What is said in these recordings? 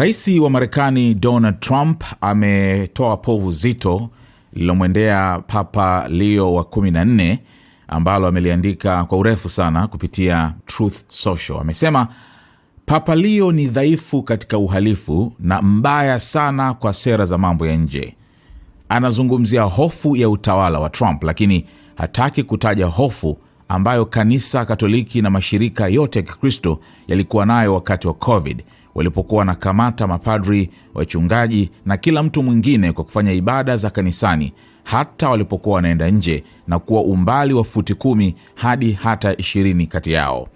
Rais wa Marekani Donald Trump ametoa povu zito lilomwendea Papa Leo wa 14 ambalo ameliandika kwa urefu sana kupitia Truth Social. Amesema Papa Leo ni dhaifu katika uhalifu na mbaya sana kwa sera za mambo ya nje. Anazungumzia hofu ya utawala wa Trump, lakini hataki kutaja hofu ambayo kanisa Katoliki na mashirika yote ya Kikristo yalikuwa nayo wakati wa COVID, walipokuwa wanakamata mapadri, wachungaji na kila mtu mwingine kwa kufanya ibada za kanisani, hata walipokuwa wanaenda nje na kuwa umbali wa futi 10 hadi hata 20 kati yao.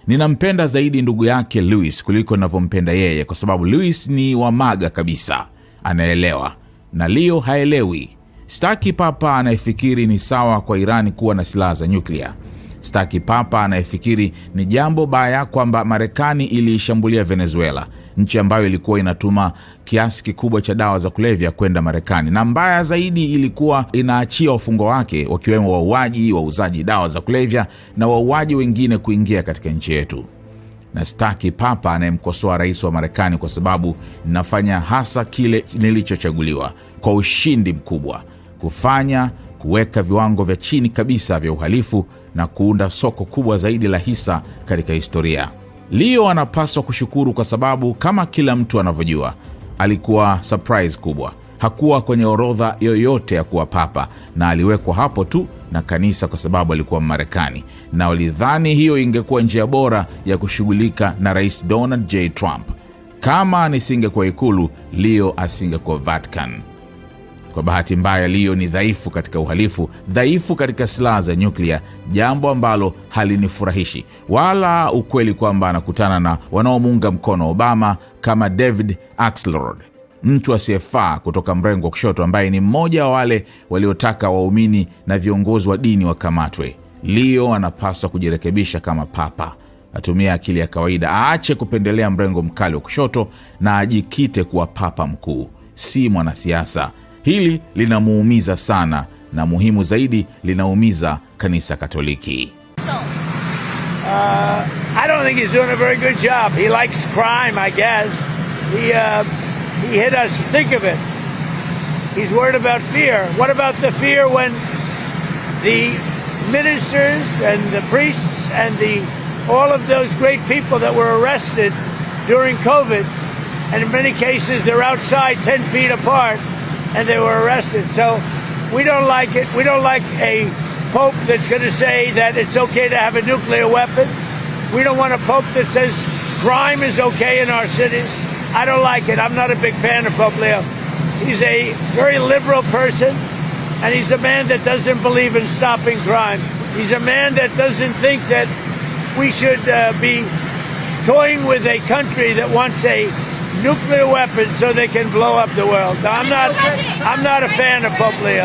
Ninampenda zaidi ndugu yake Louis kuliko ninavyompenda yeye, kwa sababu Louis ni wa MAGA kabisa, anaelewa, na Leo haelewi. Staki papa anayefikiri ni sawa kwa Irani kuwa na silaha za nyuklia. Staki papa anayefikiri ni jambo baya kwamba Marekani iliishambulia Venezuela, nchi ambayo ilikuwa inatuma kiasi kikubwa cha dawa za kulevya kwenda Marekani, na mbaya zaidi ilikuwa inaachia wafungwa wake, wakiwemo wauaji, wauzaji dawa za kulevya na wauaji wengine kuingia katika nchi yetu. Na staki papa anayemkosoa rais wa Marekani kwa sababu nafanya hasa kile nilichochaguliwa kwa ushindi mkubwa, kuweka viwango vya chini kabisa vya uhalifu na kuunda soko kubwa zaidi la hisa katika historia. Leo anapaswa kushukuru kwa sababu kama kila mtu anavyojua, alikuwa surprise kubwa. Hakuwa kwenye orodha yoyote ya kuwa papa, na aliwekwa hapo tu na kanisa kwa sababu alikuwa Marekani, na walidhani hiyo ingekuwa njia bora ya kushughulika na Rais Donald J. Trump. Kama nisingekuwa Ikulu, Leo asingekuwa Vatican. Kwa bahati mbaya, Leo ni dhaifu katika uhalifu, dhaifu katika silaha za nyuklia, jambo ambalo halinifurahishi, wala ukweli kwamba anakutana na wanaomuunga mkono Obama kama David Axelrod, mtu asiyefaa kutoka mrengo wa kushoto, ambaye ni mmoja wa wale waliotaka waumini na viongozi wa dini wakamatwe. Leo anapaswa kujirekebisha kama papa, atumie akili ya kawaida, aache kupendelea mrengo mkali wa kushoto na ajikite kuwa papa mkuu, si mwanasiasa. Hili linamuumiza sana, na muhimu zaidi, linaumiza kanisa Katoliki. I don't think he's doing a very good job. He likes crime, I guess. He hit us to think of it. He's worried about fear. What about the fear when the ministers and the priests and all of those great people that were arrested during COVID, and in many cases they're outside 10 feet apart, and they were arrested. So we don't like it. We don't like a pope that's going to say that it's okay to have a nuclear weapon. We don't want a pope that says crime is okay in our cities. I don't like it. I'm not a big fan of Pope Leo. He's a very liberal person, and he's a man that doesn't believe in stopping crime. He's a man that doesn't think that we should be toying with a country that wants a nuclear weapons so they can blow up the world. I'm not a fan of Pope Leo.